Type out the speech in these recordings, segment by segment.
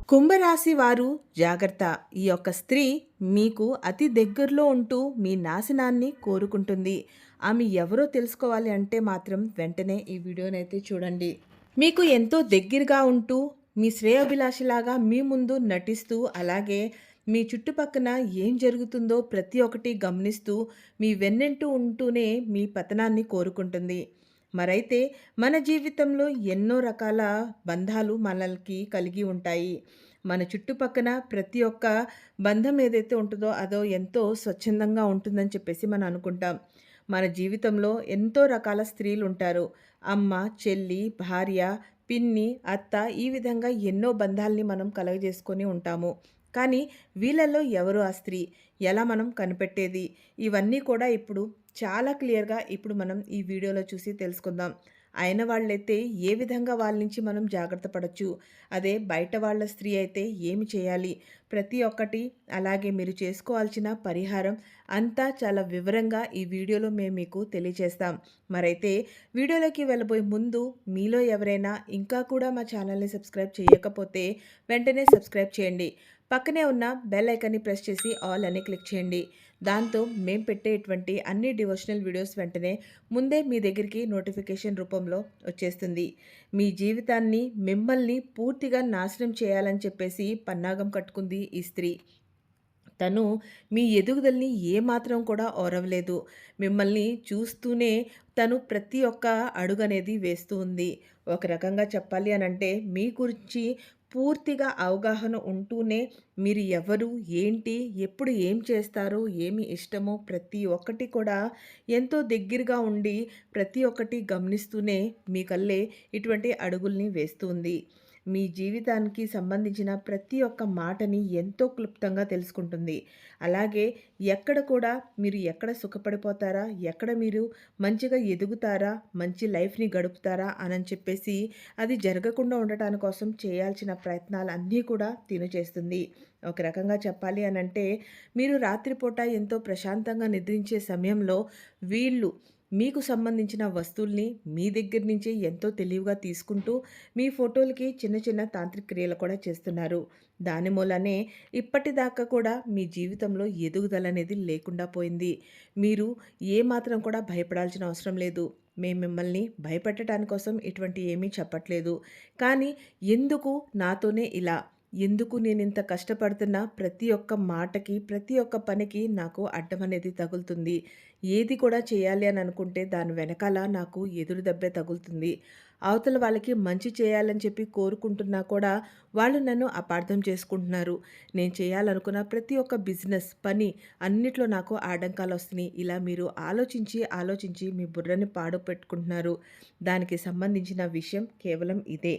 కుంభరాశి వారు జాగ్రత్త. ఈ యొక్క స్త్రీ మీకు అతి దగ్గరలో ఉంటూ మీ నాశనాన్ని కోరుకుంటుంది. ఆమె ఎవరో తెలుసుకోవాలి అంటే మాత్రం వెంటనే ఈ వీడియోనైతే చూడండి. మీకు ఎంతో దగ్గరగా ఉంటూ మీ శ్రేయోభిలాషిలాగా మీ ముందు నటిస్తూ, అలాగే మీ చుట్టుపక్కన ఏం జరుగుతుందో ప్రతి ఒక్కటి గమనిస్తూ, మీ వెన్నంటూ ఉంటూనే మీ పతనాన్ని కోరుకుంటుంది. మరైతే మన జీవితంలో ఎన్నో రకాల బంధాలు మనల్కి కలిగి ఉంటాయి. మన చుట్టుపక్కన ప్రతి ఒక్క బంధం ఏదైతే ఉంటుందో అదో ఎంతో స్వచ్ఛందంగా ఉంటుందని చెప్పేసి మనం అనుకుంటాం. మన జీవితంలో ఎంతో రకాల స్త్రీలు ఉంటారు. అమ్మ, చెల్లి, భార్య, పిన్ని, అత్త, ఈ విధంగా ఎన్నో బంధాల్ని మనం కలగజేసుకొని ఉంటాము. కానీ వీళ్ళలో ఎవరు ఆ స్త్రీ? ఎలా మనం కనిపెట్టేది? ఇవన్నీ కూడా ఇప్పుడు చాలా క్లియర్‌గా ఇప్పుడు మనం ఈ వీడియోలో చూసి తెలుసుకుందాం. అయిన వాళ్ళైతే ఏ విధంగా వాళ్ళ నుంచి మనం జాగ్రత్త పడొచ్చు? అదే బయట వాళ్ళ స్త్రీ అయితే ఏమి చేయాలి? ప్రతి ఒక్కటి, అలాగే మీరు చేసుకోవాల్సిన పరిహారం అంతా చాలా వివరంగా ఈ వీడియోలో మేము మీకు తెలియచేస్తాం. మరైతే వీడియోలోకి వెళ్ళబోయే ముందు మీలో ఎవరైనా ఇంకా కూడా మా ఛానల్‌ని సబ్స్క్రైబ్ చేయకపోతే వెంటనే సబ్స్క్రైబ్ చేయండి. పక్కనే ఉన్న బెల్ ఐకాన్ని ప్రెస్ చేసి ఆల్ అని క్లిక్ చేయండి. దాంతో మేము పెట్టేటువంటి అన్ని డివోషనల్ వీడియోస్ వెంటనే ముందే మీ దగ్గరికి నోటిఫికేషన్ రూపంలో వచ్చేస్తుంది. మీ జీవితాన్ని, మిమ్మల్ని పూర్తిగా నాశనం చేయాలని చెప్పేసి పన్నాగం కట్టుకుంది ఈ స్త్రీ. తను మీ ఎదుగుదలని ఏమాత్రం కూడా ఓరవలేదు. మిమ్మల్ని చూస్తూనే తను ప్రతి ఒక్క అడుగనేది వేస్తూ ఉంది. ఒక రకంగా చెప్పాలి అనంటే మీ గురించి పూర్తిగా అవగాహన ఉంటూనే మీరు ఎవరు, ఏంటి, ఎప్పుడు ఏం చేస్తారో, ఏమి ఇష్టమో ప్రతి ఒక్కటి కూడా ఎంతో దగ్గరగా ఉండి ప్రతి ఒక్కటి గమనిస్తూనే మీ కల్లే ఇటువంటి అడుగుల్ని వేస్తూ ఉంది. మీ జీవితానికి సంబంధించిన ప్రతి ఒక్క మాటని ఎంతో క్లుప్తంగా తెలుసుకుంటుంది. అలాగే ఎక్కడ కూడా మీరు ఎక్కడ సుఖపడిపోతారా, ఎక్కడ మీరు మంచిగా ఎదుగుతారా, మంచి లైఫ్‌ని గడుపుతారా అనని చెప్పేసి అది జరగకుండా ఉండటాని కోసం చేయాల్సిన ప్రయత్నాలన్నీ కూడా తిను చేస్తుంది. ఒక రకంగా చెప్పాలి అనంటే మీరు రాత్రిపూట ఎంతో ప్రశాంతంగా నిద్రించే సమయంలో వీళ్ళు మీకు సంబంధించిన వస్తువుల్ని మీ దగ్గర నుంచే ఎంతో తెలివిగా తీసుకుంటూ మీ ఫోటోలకి చిన్న చిన్న తాంత్రిక క్రియలు కూడా చేస్తున్నారు. దాని మూలనే ఇప్పటిదాకా కూడా మీ జీవితంలో ఎదుగుదల అనేది లేకుండా పోయింది. మీరు ఏమాత్రం కూడా భయపడాల్సిన అవసరం లేదు. మేము మిమ్మల్ని భయపెట్టడానికి కోసం ఇటువంటి ఏమీ చెప్పట్లేదు. కానీ ఎందుకు నాతోనే ఇలా? ఎందుకు నేనింత కష్టపడుతున్నా ప్రతి ఒక్క మాటకి, ప్రతి ఒక్క పనికి నాకు అడ్డం అనేది తగులుతుంది. ఏది కూడా చేయాలి అని అనుకుంటే దాని వెనకాల నాకు ఎదురు దెబ్బే తగులుతుంది. అవతల వాళ్ళకి మంచి చేయాలని చెప్పి కోరుకుంటున్నా కూడా వాళ్ళు నన్ను అపార్థం చేసుకుంటున్నారు. నేను చేయాలనుకున్న ప్రతి ఒక్క బిజినెస్, పని అన్నిట్లో నాకు ఆటంకాలొస్తున్నాయి. ఇలా మీరు ఆలోచించి మీ బుర్రని పాడు పెట్టుకుంటున్నారు. దానికి సంబంధించిన విషయం కేవలం ఇదే.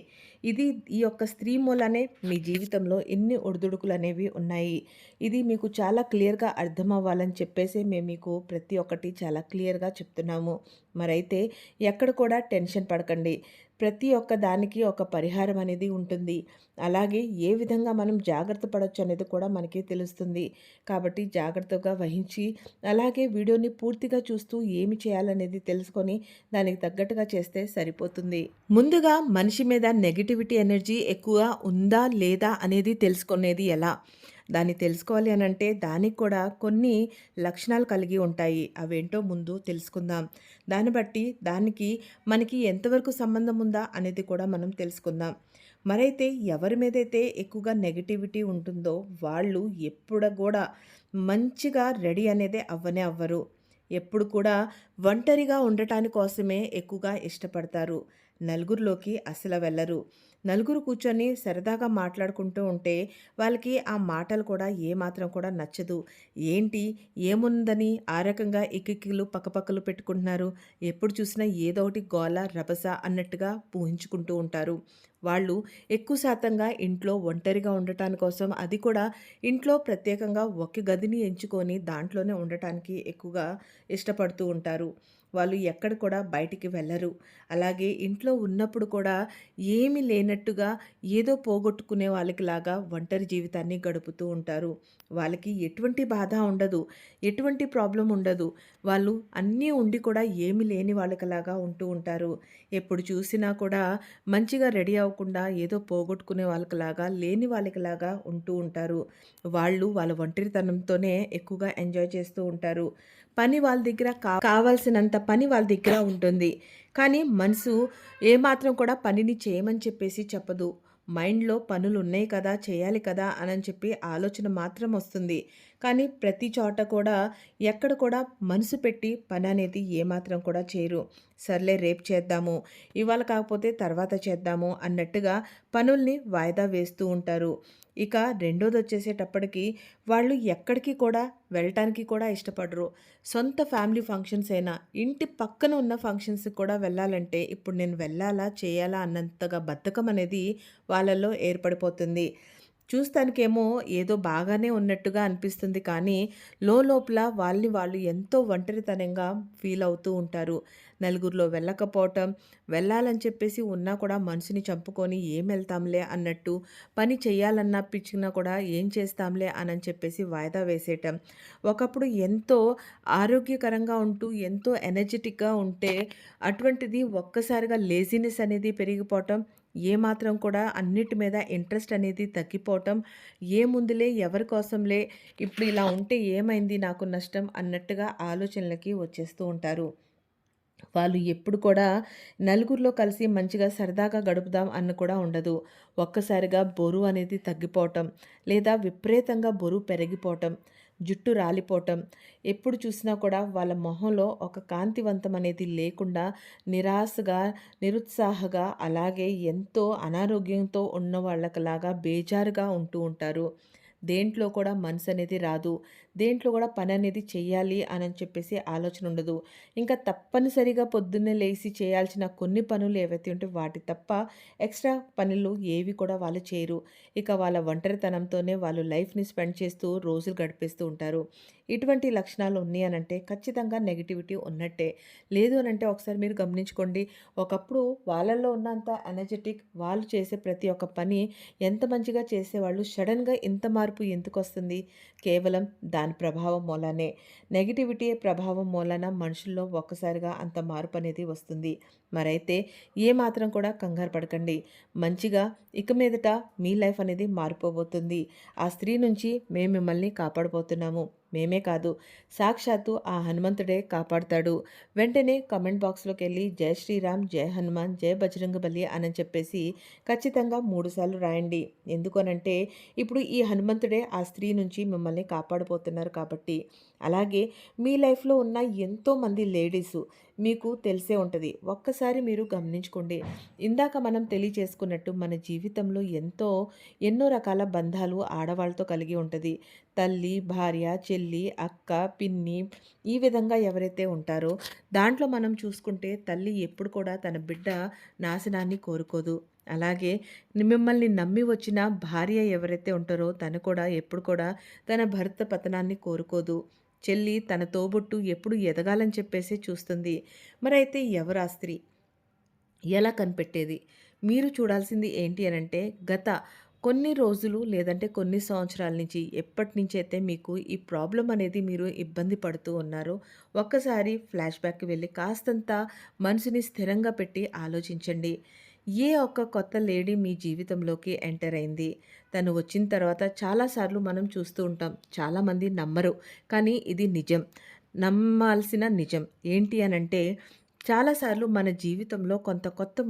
ఈ యొక్క స్త్రీ మూలనే మీ జీవితంలో ఎన్ని ఒడిదుడుకులనేవి ఉన్నాయి. ఇది మీకు చాలా క్లియర్‌గా అర్థమవ్వాలని చెప్పేసే మేము మీకు ప్రతి ఒక్కటి చాలా క్లియర్‌గా చెప్తున్నాము. మరైతే ఎక్కడ కూడా టెన్షన్ పడకండి. ప్రతి ఒక్క దానికి ఒక పరిహారం అనేది ఉంటుంది. అలాగే ఏ విధంగా మనం జాగ్రత్త పడొచ్చు అనేది కూడా మనకి తెలుస్తుంది. కాబట్టి జాగ్రత్తగా వహించి, అలాగే వీడియోని పూర్తిగా చూస్తూ ఏమి చేయాలనేది తెలుసుకొని దానికి తగ్గట్టుగా చేస్తే సరిపోతుంది. ముందుగా మనిషి మీద నెగటివిటీ ఎనర్జీ ఎక్కువ ఉందా లేదా అనేది తెలుసుకునేది ఎలా? దాన్ని తెలుసుకోవాలి అనంటే దానికి కూడా కొన్ని లక్షణాలు కలిగి ఉంటాయి. అవేంటో ముందు తెలుసుకుందాం. దాన్ని బట్టి దానికి మనకి ఎంతవరకు సంబంధం ఉందా అనేది కూడా మనం తెలుసుకుందాం. మరైతే ఎవరి మీదైతే ఎక్కువగా నెగటివిటీ ఉంటుందో వాళ్ళు ఎప్పుడు కూడా మంచిగా రెడీ అనేదే అవ్వనే అవ్వరు. ఎప్పుడు కూడా ఒంటరిగా ఉండటాని కోసమే ఎక్కువగా ఇష్టపడతారు. నలుగురిలోకి అసలు వెళ్ళరు. నలుగురు కూర్చొని సరదాగా మాట్లాడుకుంటూ ఉంటే వాళ్ళకి ఆ మాటలు కూడా ఏమాత్రం కూడా నచ్చదు. ఏంటి, ఏముందని ఆ రకంగా ఎక్కిక్కిలు పక్కపక్కలు పెట్టుకుంటున్నారు. ఎప్పుడు చూసినా ఏదో ఒకటి గోల రభస అన్నట్టుగా ఊహించుకుంటూ ఉంటారు. వాళ్ళు ఎక్కువ శాతంగా ఇంట్లో ఒంటరిగా ఉండటాని కోసం, అది కూడా ఇంట్లో ప్రత్యేకంగా ఒక గదిని ఎంచుకొని దాంట్లోనే ఉండటానికి ఎక్కువగా ఇష్టపడుతూ ఉంటారు. వాళ్ళు ఎక్కడ కూడా బయటికి వెళ్ళరు. అలాగే ఇంట్లో ఉన్నప్పుడు కూడా ఏమీ లేనట్టుగా ఏదో పోగొట్టుకునే వాళ్ళకిలాగా ఒంటరి జీవితాన్ని గడుపుతూ ఉంటారు. వాళ్ళకి ఎటువంటి బాధ ఉండదు. ఎటువంటి ప్రాబ్లమ్ ఉండదు. వాళ్ళు అన్నీ ఉండి కూడా ఏమీ లేని వాళ్ళకిలాగా ఉంటూ ఉంటారు. ఎప్పుడు చూసినా కూడా మంచిగా రెడీ అవ్వకుండా ఏదో పోగొట్టుకునే వాళ్ళకిలాగా, లేని వాళ్ళకిలాగా ఉంటూ ఉంటారు. వాళ్ళు వాళ్ళ ఒంటరితనంతోనే ఎక్కువగా ఎంజాయ్ చేస్తూ ఉంటారు. పని వాళ్ళ దగ్గర కావాల్సినంత పని వాళ్ళ దగ్గర ఉంటుంది. కానీ మనసు ఏమాత్రం కూడా పనిని చేయమని చెప్పేసి చెప్పదు. మైండ్‌లో పనులున్నాయి కదా! చేయాలి కదా! అనని చెప్పి ఆలోచన మాత్రం వస్తుంది. కానీ ప్రతి చోట కూడా ఎక్కడ కూడా మనసు పెట్టి పననేది ఏమాత్రం కూడా చేయరు. సర్లే రేపు చేద్దాము, ఇవాళ కాకపోతే తర్వాత చేద్దాము అన్నట్టుగా పనుల్ని వాయిదా వేస్తూ ఉంటారు. ఇక రెండోదొచ్చేసేటప్పటికి వాళ్ళు ఎక్కడికి కూడా వెళ్ళటానికి కూడా ఇష్టపడరు. సొంత ఫ్యామిలీ ఫంక్షన్స్ అయినా, ఇంటి పక్కన ఉన్న ఫంక్షన్స్‌కి కూడా వెళ్ళాలంటే ఇప్పుడు నేను వెళ్ళాలా? చేయాలా? అన్నంతగా బద్ధకం అనేది వాళ్ళలో ఏర్పడిపోతుంది. చూస్తానికేమో ఏదో బాగానే ఉన్నట్టుగా అనిపిస్తుంది కానీ, లోలోపల వాళ్ళని వాళ్ళు ఎంతో ఒంటరితనంగా ఫీల్ అవుతూ ఉంటారు. నలుగురిలో వెళ్ళకపోవటం, వెళ్ళాలని చెప్పేసి ఉన్నా కూడా మనసుని చంపుకొని ఏం వెళ్తాంలే అన్నట్టు, పని చేయాలనిపించినా కూడా ఏం చేస్తాంలే అనని చెప్పేసి వాయిదా వేసేయటం. ఒకప్పుడు ఎంతో ఆరోగ్యకరంగా ఉంటూ, ఎంతో ఎనర్జిటిక్‌గా ఉంటే, అటువంటిది ఒక్కసారిగా లేజినెస్ అనేది పెరిగిపోవటం, ఏమాత్రం కూడా అన్నిటి మీద ఇంట్రెస్ట్ అనేది తగ్గిపోవటం, ఏముందిలే ఎవరి కోసంలే, ఇప్పుడు ఇలా ఉంటే ఏమైంది నాకు నష్టం అన్నట్టుగా ఆలోచనలకి వచ్చేస్తూ ఉంటారు. వాళ్ళు ఎప్పుడు కూడా నలుగురిలో కలిసి మంచిగా సరదాగా గడుపుదాం అన్న కూడా ఉండదు. ఒక్కసారిగా బరువు అనేది తగ్గిపోవటం, లేదా విపరీతంగా బరువు పెరిగిపోవటం, జుట్టు రాలిపోవటం, ఎప్పుడు చూసినా కూడా వాళ్ళ మొహంలో ఒక కాంతివంతం అనేది లేకుండా నిరాశగా, నిరుత్సాహంగా, అలాగే ఎంతో అనారోగ్యంతో ఉన్న వాళ్ళకిలాగా బేజారుగా ఉంటూ ఉంటారు. దేంట్లో కూడా మనసనేది రాదు. దేంట్లో కూడా పననేది చెయ్యాలి అనని చెప్పేసి ఆలోచన ఉండదు. ఇంకా తప్పనిసరిగా పొద్దున్నే లేసి చేయాల్సిన కొన్ని పనులు ఏవైతే ఉంటే వాటి తప్ప ఎక్స్‌ట్రా పనులు ఏవి కూడా వాళ్ళు చేయరు. ఇక వాళ్ళ ఒంటరితనంతోనే వాళ్ళు లైఫ్‌ని స్పెండ్ చేస్తూ రోజులు గడిపేస్తూ ఉంటారు. ఇటువంటి లక్షణాలు ఉన్నాయి అనంటే ఖచ్చితంగా నెగటివిటీ ఉన్నట్టే. లేదు అనంటే ఒకసారి మీరు గమనించుకోండి. ఒకప్పుడు వాళ్ళలో ఉన్నంత ఎనర్జిటిక్, వాళ్ళు చేసే ప్రతి ఒక్క పని ఎంత మంచిగా చేసేవాళ్ళు. సడెన్‌గా ఇంత మార్పు ఎందుకొస్తుంది? కేవలం దాని ప్రభావం మూలానే. నెగటివిటీ ప్రభావం మూలాన మనుషుల్లో ఒక్కసారిగా అంత మార్పనేది వస్తుంది. మరైతే ఏమాత్రం కూడా కంగారు పడకండి. మంచిగా ఇక మీదట మీ లైఫ్ అనేది మారిపోబోతుంది. ఆ స్త్రీ నుంచి మేము మిమ్మల్ని కాపాడబోతున్నాము. మేమే కాదు, సాక్షాత్తు ఆ హనుమంతుడే కాపాడతాడు. వెంటనే కామెంట్ బాక్స్‌లోకెళ్ళి జై శ్రీరామ్, జై హనుమాన్, జై బజరంగబలి అని చెప్పేసి ఖచ్చితంగా 3 సార్లు రాయండి. ఎందుకనంటే ఇప్పుడు ఈ హనుమంతుడే ఆ స్త్రీ నుంచి మిమ్మల్ని కాపాడబోతున్నారు కాబట్టి. అలాగే మీ లైఫ్‌లో ఉన్న ఎంతోమంది లేడీసు మీకు తెలిసే ఉంటది. ఒక్కసారి మీరు గమనించుకోండి. ఇందాక మనం తెలియచేసుకున్నట్టు మన జీవితంలో ఎన్నో రకాల బంధాలు ఆడవాళ్ళతో కలిగి ఉంటది. తల్లి, భార్య, చెల్లి, అక్క, పిన్ని ఈ విధంగా ఎవరైతే ఉంటారో దాంట్లో మనం చూసుకుంటే తల్లి ఎప్పుడు కూడా తన బిడ్డ నాశనాన్ని కోరుకోదు. అలాగే మిమ్మల్ని నమ్మి వచ్చిన భార్య ఎవరైతే ఉంటారో తను కూడా ఎప్పుడు కూడా తన భర్త పతనాన్ని కోరుకోదు. చెల్లి తన తోబుట్టు ఎప్పుడు ఎదగాలని చెప్పేసి చూస్తుంది. మరైతే ఎవరు ఆ స్త్రీ? ఎలా కనిపెట్టేది? మీరు చూడాల్సింది ఏంటి అనంటే, గత కొన్ని రోజులు లేదంటే కొన్ని సంవత్సరాల నుంచి ఎప్పటినుంచైతే మీకు ఈ ప్రాబ్లమ్ అనేది మీరు ఇబ్బంది పడుతూ ఉన్నారో, ఒక్కసారి ఫ్లాష్‌బ్యాక్‌కి వెళ్ళి కాస్తంత మనసుని స్థిరంగా పెట్టి ఆలోచించండి. ఏ ఒక్క కొత్త లేడీ మీ జీవితంలోకి ఎంటర్ అయింది? తను వచ్చిన తర్వాత చాలా సార్లు మనం చూస్తూ ఉంటాం. చాలామంది నమ్మరు. కానీ ఇది నిజం. నమ్మాల్సిన నిజం. ఏంటి అనంటే చాలాసార్లు మన జీవితంలో కొంత కొత్త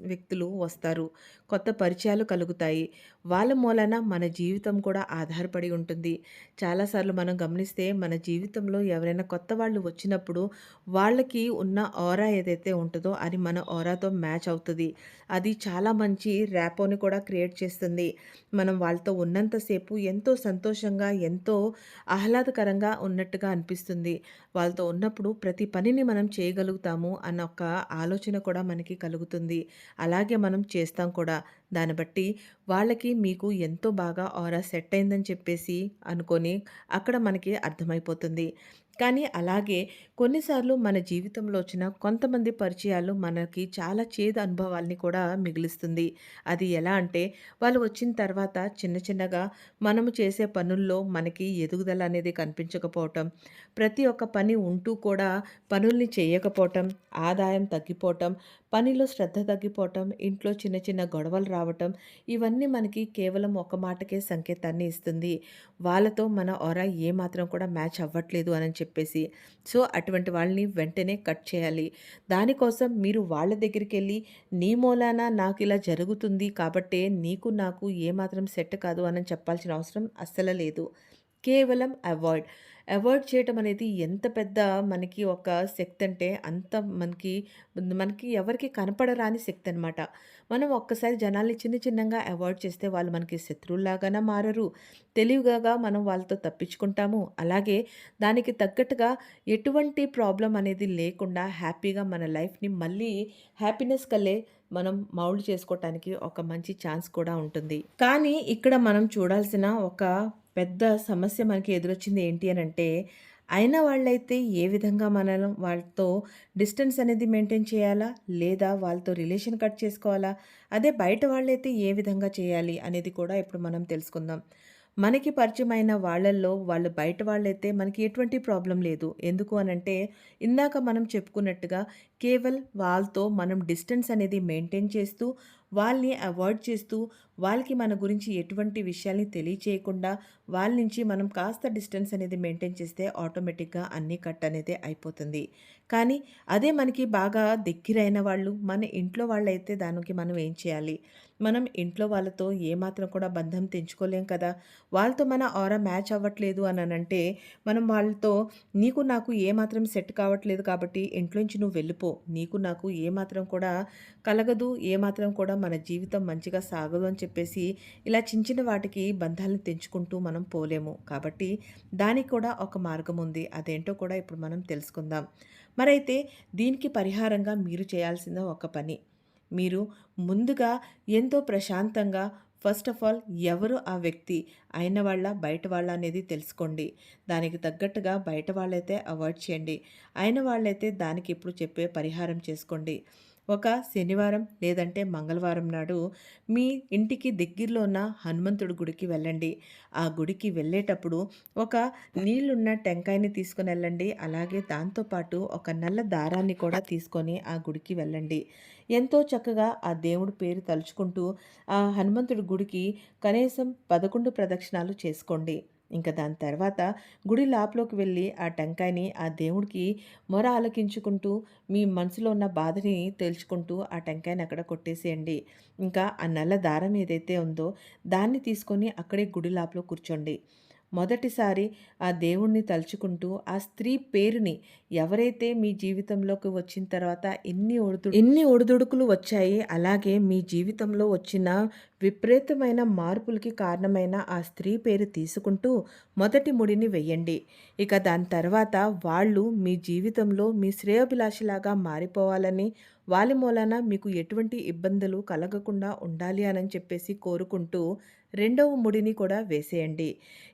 వ్యక్తులు వస్తారు. కొత్త పరిచయాలు కలుగుతాయి. వాళ్ళ మూలాన మన జీవితం కూడా ఆధారపడి ఉంటుంది. చాలాసార్లు మనం గమనిస్తే మన జీవితంలో ఎవరైనా కొత్త వాళ్ళు వచ్చినప్పుడు వాళ్ళకి ఉన్న ఆరా ఏదైతే ఉంటదో అది మన ఆరాతో మ్యాచ్ అవుతది. అది చాలా మంచి ర్యాపోని కూడా క్రియేట్ చేస్తుంది. మనం వాళ్ళతో ఉన్నంత సేపు ఎంతో సంతోషంగా, ఎంతో ఆహ్లాదకరంగా ఉన్నట్టుగా అనిపిస్తుంది. వాళ్ళతో ఉన్నప్పుడు ప్రతి పనిని మనం చేయగలుగుతాము అన్న ఒక ఆలోచన కూడా మనకి కలుగుతుంది. అలాగే మనం చేస్తాం కూడా. దాన్ని బట్టి వాళ్ళకి మీకు ఎంతో బాగా ఆరా సెట్ అయిందని చెప్పేసి అనుకోని అక్కడ మనకి అర్థమైపోతుంది. కానీ అలాగే కొన్నిసార్లు మన జీవితంలో వచ్చిన కొంతమంది పరిచయాలు మనకి చాలా చేదు అనుభవాల్ని కూడా మిగులుస్తుంది. అది ఎలా అంటే వాళ్ళు వచ్చిన తర్వాత చిన్న చిన్నగా మనము చేసే పనుల్లో మనకి ఎదుగుదల అనేది కనిపించకపోవటం, ప్రతి ఒక్క పని ఉంటూ కూడా పనుల్ని చేయకపోవటం, ఆదాయం తగ్గిపోవటం, పనిలో శ్రద్ధ తగ్గిపోవటం, ఇంట్లో చిన్న చిన్న గొడవలు రావటం, ఇవన్నీ మనకి కేవలం ఒక మాటకే సంకేతాన్ని ఇస్తుంది. వాళ్ళతో మన ఆరా ఏమాత్రం కూడా మ్యాచ్ అవ్వట్లేదు అని చెప్పేసి. సో, అటువంటి వాళ్ళని వెంటనే కట్ చేయాలి. దానికోసం మీరు వాళ్ళ దగ్గరికెళ్ళి నీ మూలాన నాకిలా జరుగుతుంది కాబట్టే నీకు నాకు ఏమాత్రం సెట్ కాదు అని చెప్పాల్సిన అవసరం అస్సలు లేదు. కేవలం అవాయిడ్. అవాయిడ్ చేయటం అనేది ఎంత పెద్ద మనకి ఒక శక్తి అంటే అంత మనకి మనకి ఎవరికీ కనపడరాని శక్తి అనమాట. మనం ఒక్కసారి జనాల్ని చిన్న చిన్నంగా అవాయిడ్ చేస్తే వాళ్ళు మనకి శత్రువుల్లాగాన మారరు. తెలివిగా మనం వాళ్ళతో తప్పించుకుంటాము. అలాగే దానికి తగ్గట్టుగా ఎటువంటి ప్రాబ్లమ్ అనేది లేకుండా హ్యాపీగా మన లైఫ్‌ని మళ్ళీ హ్యాపీనెస్ కల్లే మనం మౌల్డ్ చేసుకోవటానికి ఒక మంచి ఛాన్స్ కూడా ఉంటుంది. కానీ ఇక్కడ మనం చూడాల్సిన ఒక పెద్ద సమస్య మనకి ఎదురొచ్చింది ఏంటి అనంటే, అయిన వాళ్ళైతే ఏ విధంగా మనం వాళ్ళతో డిస్టెన్స్ అనేది మెయింటైన్ చేయాలా? లేదా వాళ్ళతో రిలేషన్ కట్ చేసుకోవాలా? అదే బయట వాళ్ళైతే ఏ విధంగా చేయాలి? అనేది కూడా ఇప్పుడు మనం తెలుసుకుందాం. మనకి పరిచయమైన వాళ్ళల్లో వాళ్ళు బయట వాళ్ళైతే మనకి ఎటువంటి ప్రాబ్లం లేదు. ఎందుకు అనంటే, ఇందాక మనం చెప్పుకున్నట్టుగా వాళ్ళతో మనం డిస్టెన్స్ అనేది మెయింటైన్ చేస్తూ, వాళ్ళని అవాయిడ్ చేస్తూ, వాళ్ళకి మన గురించి ఎటువంటి విషయాల్ని తెలియచేయకుండా, వాళ్ళ నుంచి మనం కాస్త డిస్టెన్స్ అనేది మెయింటైన్ చేస్తే ఆటోమేటిక్‌గా అన్నీ కట్ అనేది అయిపోతుంది. కానీ అదే మనకి బాగా దగ్గరైన వాళ్ళు, మన ఇంట్లో వాళ్ళైతే దానికి మనం ఏం చేయాలి? మనం ఇంట్లో వాళ్ళతో ఏమాత్రం కూడా బంధం తెంచుకోలేం కదా! వాళ్ళతో మన ఆరా మ్యాచ్ అవ్వట్లేదు అననంటే, మనం వాళ్ళతో నీకు నాకు ఏమాత్రం సెట్ కావట్లేదు కాబట్టి ఇంట్లోంచి నువ్వు వెళ్ళిపో. నీకు నాకు ఏమాత్రం కూడా కలగదు. ఏమాత్రం కూడా మన జీవితం మంచిగా సాగదు అని చెప్పేసి ఇలా చిన్న చిన్న వాటికి బంధాలను తెంచుకుంటూ మనం పోలేము. కాబట్టి దానికి కూడా ఒక మార్గం ఉంది. అదేంటో కూడా ఇప్పుడు మనం తెలుసుకుందాం. మరైతే దీనికి పరిహారంగా మీరు చేయాల్సిన ఒక పని. మీరు ముందుగా ఎంతో ప్రశాంతంగా ఫస్ట్ ఆఫ్ ఆల్ ఎవరు ఆ వ్యక్తి? అయిన వాళ్ళా? బయట వాళ్ళా? అనేది తెలుసుకోండి. దానికి తగ్గట్టుగా బయట వాళ్ళైతే అవాయిడ్ చేయండి. అయిన వాళ్ళైతే దానికి ఇప్పుడు చెప్పే పరిహారం చేసుకోండి. ఒక శనివారం లేదంటే మంగళవారం నాడు మీ ఇంటికి దగ్గరలో ఉన్న హనుమంతుడి గుడికి వెళ్ళండి. ఆ గుడికి వెళ్ళేటప్పుడు ఒక నీళ్లున్న టెంకాయని తీసుకొని వెళ్ళండి. అలాగే దాంతో పాటు ఒక నల్ల దారాన్ని కూడా తీసుకొని ఆ గుడికి వెళ్ళండి. ఎంతో చక్కగా ఆ దేవుడి పేరు తలుచుకుంటూ ఆ హనుమంతుడి గుడికి కనీసం 11 ప్రదక్షిణాలు చేసుకోండి. ఇంక దాని తర్వాత గుడి లోపలోకి వెళ్ళి ఆ టెంకాయని ఆ దేవుడికి మొర ఆలకించుకుంటూ మీ మనసులో ఉన్న బాధని తేల్చుకుంటూ ఆ టెంకాయని అక్కడ కొట్టేసేయండి. ఇంకా ఆ నల్ల దారం ఏదైతే ఉందో దాన్ని తీసుకొని అక్కడే గుడి లోపల కూర్చోండి. మొదటిసారి ఆ దేవుణ్ణి తలుచుకుంటూ ఆ స్త్రీ పేరుని ఎవరైతే మీ జీవితంలోకి వచ్చిన తర్వాత ఎన్ని ఒడిదుడుకులు వచ్చాయి, అలాగే మీ జీవితంలో వచ్చిన విపరీతమైన మార్పులకి కారణమైన ఆ స్త్రీ పేరు తీసుకుంటూ మొదటి ముడిని వెయ్యండి. ఇక దాని తర్వాత వాళ్ళు మీ జీవితంలో మీ శ్రేయోభిలాషిలాగా మారిపోవాలని, వాళ్ళ మూలాన మీకు ఎటువంటి ఇబ్బందులు కలగకుండా ఉండాలి అని చెప్పేసి కోరుకుంటూ రెండవ ముడిని కూడా వేసేయండి.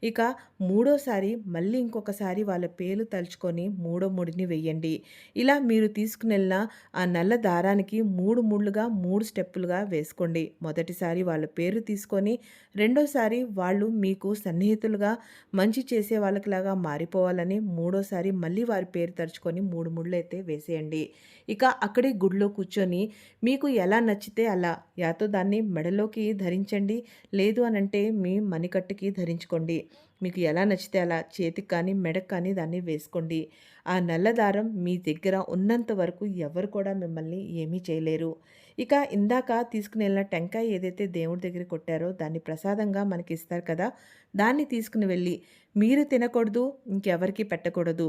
ఇక మూడోసారి మళ్ళీ ఇంకొకసారి వాళ్ళ పేర్లు తలుచుకొని మూడో ముడిని వెయ్యండి. ఇలా మీరు తీసుకునెళ్ళిన ఆ నల్ల దారానికి 3 ముళ్ళుగా 3 స్టెప్పులుగా వేసుకోండి. మొదటిసారి వాళ్ళ పేరు తీసుకొని, రెండోసారి వాళ్ళు మీకు సన్నిహితులుగా మంచి చేసే వాళ్ళకిలాగా మారిపోవాలని, మూడోసారి మళ్ళీ వారి పేరు తలుచుకొని 3 ముళ్ళైతే వేసేయండి. ఇక అక్కడే గుడిలో కూర్చొని మీకు ఎలా నచ్చితే అలా యాతో దాన్ని మెడలోకి ధరించండి. లేదు అనంటే మీ మణికట్టుకి ధరించుకోండి. మీకు ఎలా నచ్చితే అలా చేతికి కానీ, మెడకు కానీ దాన్ని వేసుకోండి. ఆ నల్ల దారం మీ దగ్గర ఉన్నంత వరకు ఎవరు కూడా మిమ్మల్ని ఏమీ చేయలేరు. ఇక ఇందాక తీసుకుని వెళ్ళిన టెంకాయ ఏదైతే దేవుడి దగ్గర కొట్టారో దాన్ని ప్రసాదంగా మనకి ఇస్తారు కదా! దాన్ని తీసుకుని వెళ్ళి మీరు తినకూడదు, ఇంకెవరికీ పెట్టకూడదు.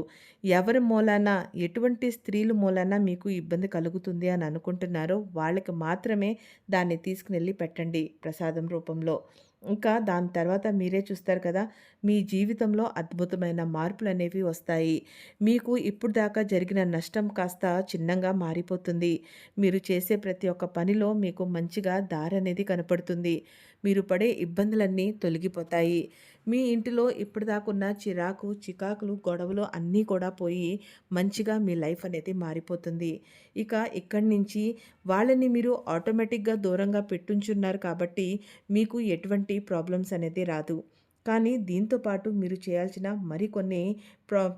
ఎవరి మూలాన, ఎటువంటి స్త్రీల మూలాన మీకు ఇబ్బంది కలుగుతుంది అని అనుకుంటున్నారో వాళ్ళకి మాత్రమే దాన్ని తీసుకునెళ్ళి పెట్టండి ప్రసాదం రూపంలో. ఇంకా దాని తర్వాత మీరే చూస్తారు కదా! మీ జీవితంలో అద్భుతమైన మార్పులనేవి వస్తాయి. మీకు ఇప్పుడు దాకా జరిగిన నష్టం కాస్త చిన్నంగా మారిపోతుంది. మీరు చేసే ప్రతి ఒక్క పనిలో మీకు మంచిగా దారనేది కనపడుతుంది. మీరు పడే ఇబ్బందులన్నీ తొలగిపోతాయి. మీ ఇంటిలో ఇప్పటిదాకా దాకున్న చిరాకు, చికాకులు, గొడవలు అన్నీ కూడా పోయి మంచిగా మీ లైఫ్ అనేది మారిపోతుంది. ఇక ఇక్కడి నుంచి వాళ్ళని మీరు ఆటోమేటిక్‌గా దూరంగా పెట్టుంచున్నారు కాబట్టి మీకు ఎటువంటి ప్రాబ్లమ్స్ అనేది రాదు. కానీ దీంతో పాటు మీరు చేయాల్సిన మరికొన్ని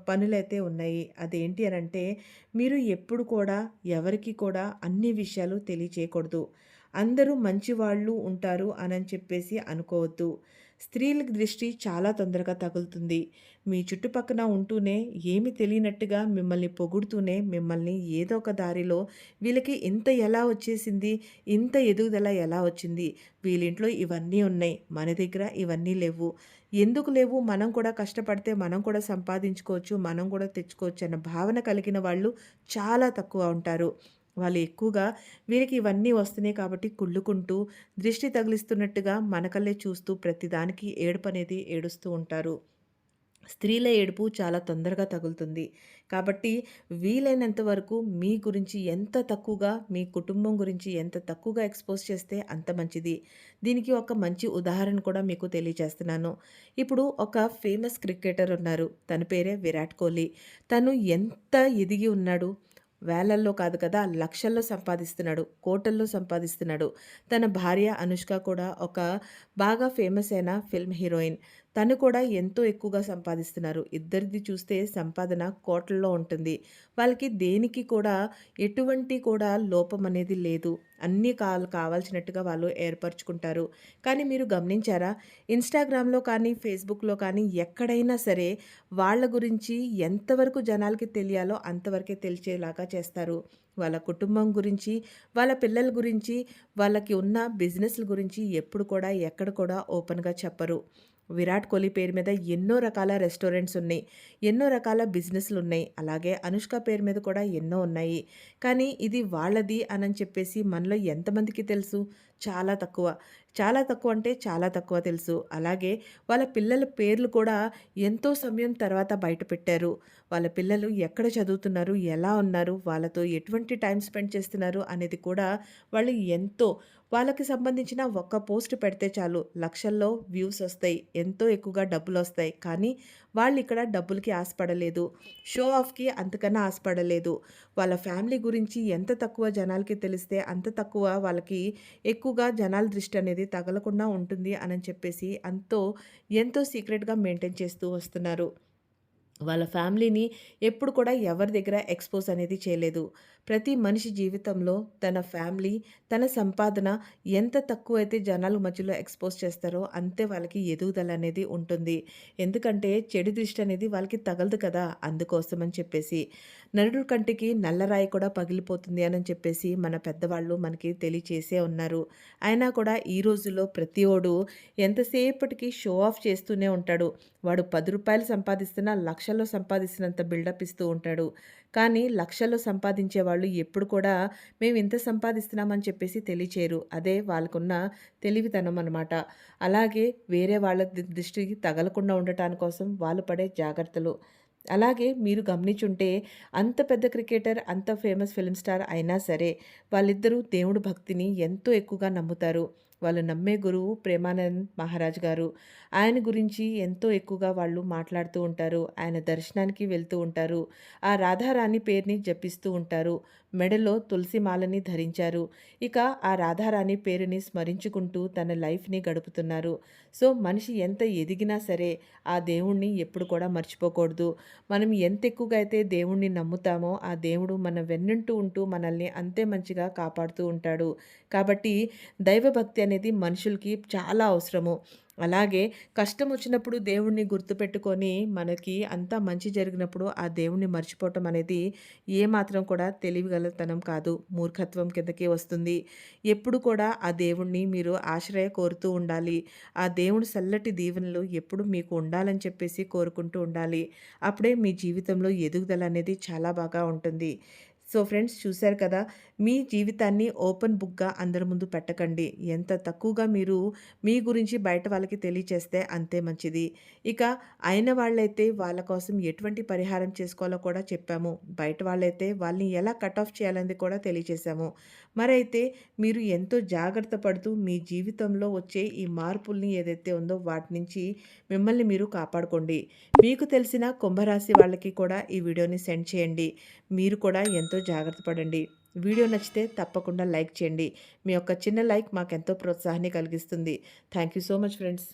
పనులైతే ఉన్నాయి. అదేంటి అనంటే మీరు ఎప్పుడు కూడా ఎవరికీ కూడా అన్ని విషయాలు తెలియచేయకూడదు. అందరూ మంచివాళ్ళు ఉంటారు అనని చెప్పేసి అనుకోవద్దు. స్త్రీల దృష్టి చాలా తొందరగా తగులుతుంది. మీ చుట్టుపక్కన ఉంటూనే ఏమి తెలియనట్టుగా మిమ్మల్ని పొగుడుతూనే మిమ్మల్ని ఏదో ఒక దారిలో వీళ్ళకి ఇంత ఎలా వచ్చేసింది? ఇంత ఎదుగుదల ఎలా వచ్చింది? వీళ్ళింట్లో ఇవన్నీ ఉన్నాయి. మన దగ్గర ఇవన్నీ లేవు. ఎందుకు లేవు? మనం కూడా కష్టపడితే మనం కూడా సంపాదించుకోవచ్చు. మనం కూడా తెచ్చుకోవచ్చు అన్న భావన కలిగిన వాళ్ళు చాలా తక్కువ ఉంటారు. వాళ్ళు ఎక్కువగా వీరికి ఇవన్నీ వస్తున్నాయి కాబట్టి కుళ్ళుకుంటూ, దిష్టి తగిలిస్తున్నట్టుగా మనకల్లే చూస్తూ ప్రతిదానికి ఏడుపనేది ఏడుస్తూ ఉంటారు. స్త్రీల ఏడుపు చాలా తొందరగా తగులుతుంది. కాబట్టి వీలైనంత వరకు మీ గురించి ఎంత తక్కువగా, మీ కుటుంబం గురించి ఎంత తక్కువగా ఎక్స్‌పోజ్ చేస్తే అంత మంచిది. దీనికి ఒక మంచి ఉదాహరణ కూడా మీకు తెలియజేస్తున్నాను. ఇప్పుడు ఒక ఫేమస్ క్రికెటర్ ఉన్నారు. తన పేరే విరాట్ కోహ్లీ. తను ఎంత ఎదిగి ఉన్నాడు. వేలల్లో కాదు కదా! లక్షల్లో సంపాదిస్తున్నాడు. కోట్లల్లో సంపాదిస్తున్నాడు. తన భార్య అనుష్క కూడా ఒక బాగా ఫేమస్ అయిన ఫిల్మ్ హీరోయిన్. తను కూడా ఎంతో ఎక్కువగా సంపాదిస్తున్నారు. ఇద్దరిది చూస్తే సంపాదన కోట్లల్లో ఉంటుంది. వాళ్ళకి దేనికి కూడా ఎటువంటి కూడా లోపం అనేది లేదు. అన్నీ కావాల్సినట్టుగా వాళ్ళు ఏర్పరుచుకుంటారు. కానీ మీరు గమనించారా? ఇన్‌స్టాగ్రామ్‌లో కానీ, ఫేస్‌బుక్‌లో కానీ ఎక్కడైనా సరే వాళ్ళ గురించి ఎంతవరకు జనాలకి తెలియాలో అంతవరకే తెలిచేలాగా చేస్తారు. వాళ్ళ కుటుంబం గురించి, వాళ్ళ పిల్లల గురించి, వాళ్ళకి ఉన్న బిజినెస్‌ల గురించి ఎప్పుడు కూడా, ఎక్కడ కూడా ఓపెన్‌గా చెప్పరు. విరాట్ కోహ్లీ పేరు మీద ఎన్నో రకాల రెస్టారెంట్స్ ఉన్నాయి. ఎన్నో రకాల బిజినెస్‌లున్నాయి. అలాగే అనుష్క పేరు మీద కూడా ఎన్నో ఉన్నాయి. కానీ ఇది వాళ్ళది అనని చెప్పేసి మనలో ఎంతమందికి తెలుసు? చాలా తక్కువ. చాలా తక్కువ అంటే చాలా తక్కువ తెలుసు. అలాగే వాళ్ళ పిల్లల పేర్లు కూడా ఎంతో సమయం తర్వాత బయటపెట్టారు. వాళ్ళ పిల్లలు ఎక్కడ చదువుతున్నారు? ఎలా ఉన్నారు? వాళ్ళతో ఎటువంటి టైమ్ స్పెండ్ చేస్తున్నారు? అనేది కూడా వాళ్ళు ఎంతో వాళ్ళకి సంబంధించిన ఒక్క పోస్ట్ పెడితే చాలు లక్షల్లో వ్యూస్ వస్తాయి. ఎంతో ఎక్కువగా డబ్బులొస్తాయి. కానీ వాళ్ళిక్కడ డబ్బులకి ఆశపడలేదు. షో ఆఫ్‌కి అంతకన్నా ఆశపడలేదు. వాళ్ళ ఫ్యామిలీ గురించి ఎంత తక్కువ జనాలకి తెలిస్తే అంత తక్కువ వాళ్ళకి ఎక్కువగా జనాల దృష్టి అనేది తగలకుండా ఉంటుంది అనని చెప్పేసి ఎంతో సీక్రెట్‌గా మెయింటైన్ చేస్తూ వస్తున్నారు. వాళ్ళ ఫ్యామిలీని ఎప్పుడు కూడా ఎవరి దగ్గర ఎక్స్‌పోజ్ అనేది చేయలేదు. ప్రతి మనిషి జీవితంలో తన ఫ్యామిలీ, తన సంపాదన ఎంత తక్కువైతే జనాల మధ్యలో ఎక్స్‌పోజ్ చేస్తారో అంతే వాళ్ళకి ఎదుగుదల అనేది ఉంటుంది. ఎందుకంటే చెడు దృష్టి అనేది వాళ్ళకి తగలదు కదా! అందుకోసమని చెప్పేసి. నరుడు కంటికి నల్లరాయి కూడా పగిలిపోతుంది అనని చెప్పేసి మన పెద్దవాళ్ళు మనకి తెలియచేసే ఉన్నారు. అయినా కూడా ఈ రోజుల్లో ప్రతివోడు ఎంతసేపటికి షో ఆఫ్ చేస్తూనే ఉంటాడు. వాడు రూ. 10 సంపాదిస్తున్నా లక్షల్లో సంపాదిస్తున్నంత బిల్డప్ ఇస్తూ ఉంటాడు. కానీ లక్షల్లో సంపాదించే వాళ్ళు ఎప్పుడు కూడా మేము ఇంత సంపాదిస్తున్నామని చెప్పేసి తెలియచేయరు. అదే వాళ్ళకున్న తెలివితనం అనమాట. అలాగే వేరే వాళ్ళ దృష్టికి తగలకుండా ఉండటాని కోసం వాళ్ళు పడే జాగ్రత్తలు. అలాగే మీరు గమనించుంటే అంత పెద్ద క్రికెటర్, అంత ఫేమస్ ఫిల్మ్ స్టార్ అయినా సరే వాళ్ళిద్దరూ దేవుడు భక్తిని ఎంతో ఎక్కువగా నమ్ముతారు. వాళ్ళు నమ్మే గురువు ప్రేమానంద్ మహారాజ్ గారు. ఆయన గురించి ఎంతో ఎక్కువగా వాళ్ళు మాట్లాడుతూ ఉంటారు. ఆయన దర్శనానికి వెళ్తూ ఉంటారు. ఆ రాధారాణి పేరుని జపిస్తూ ఉంటారు. మెడలో తులసి మాలని ధరించారు. ఇక ఆ రాధారాణి పేరుని స్మరించుకుంటూ తన లైఫ్‌ని గడుపుతున్నారు. సో, మనిషి ఎంత ఎదిగినా సరే ఆ దేవుణ్ణి ఎప్పుడు కూడా మర్చిపోకూడదు. మనం ఎంత ఎక్కువగా అయితే దేవుణ్ణి నమ్ముతామో ఆ దేవుడు మన వెన్నంటూ ఉంటూ మనల్ని అంతే మంచిగా కాపాడుతూ ఉంటాడు. కాబట్టి దైవభక్తి అనేది మనుషులకి చాలా అవసరము. అలాగే కష్టం వచ్చినప్పుడు దేవుణ్ణి గుర్తుపెట్టుకొని మనకి అంతా మంచి జరిగినప్పుడు ఆ దేవుణ్ణి మర్చిపోవటం అనేది ఏమాత్రం కూడా తెలివిగలతనం కాదు. మూర్ఖత్వం కిందకే వస్తుంది. ఎప్పుడు కూడా ఆ దేవుణ్ణి మీరు ఆశ్రయ కోరుతూ ఉండాలి. ఆ దేవుడి చల్లటి దీవెనలు ఎప్పుడు మీకు ఉండాలని చెప్పేసి కోరుకుంటూ ఉండాలి. అప్పుడే మీ జీవితంలో ఎదుగుదల అనేది చాలా బాగా ఉంటుంది. సో ఫ్రెండ్స్ చూశారు కదా! మీ జీవితాన్ని ఓపెన్ బుక్‌గా అందరి ముందు పెట్టకండి. ఎంత తక్కువగా మీరు మీ గురించి బయట వాళ్ళకి తెలియచేస్తే అంతే మంచిది. ఇక అయిన వాళ్ళైతే వాళ్ళ కోసం ఎటువంటి పరిహారం చేసుకోవాలో కూడా చెప్పాము. బయట వాళ్ళైతే వాళ్ళని ఎలా కట్ ఆఫ్ చేయాలనేది కూడా తెలియచేశాము. మరైతే మీరు ఎంతో జాగ్రత్త పడుతూ మీ జీవితంలో వచ్చే ఈ మార్పుల్ని ఏదైతే ఉందో వాటి నుంచి మిమ్మల్ని మీరు కాపాడుకోండి. మీకు తెలిసిన కుంభరాశి వాళ్ళకి కూడా ఈ వీడియోని సెండ్ చేయండి. మీరు కూడా ఎంతో జాగ్రత్త పడండి. వీడియో నచ్చితే తప్పకుండా లైక్ చేయండి. మీ యొక్క చిన్న లైక్ మాకెంతో ప్రోత్సాహాన్ని కలిగిస్తుంది. Thank you so much friends.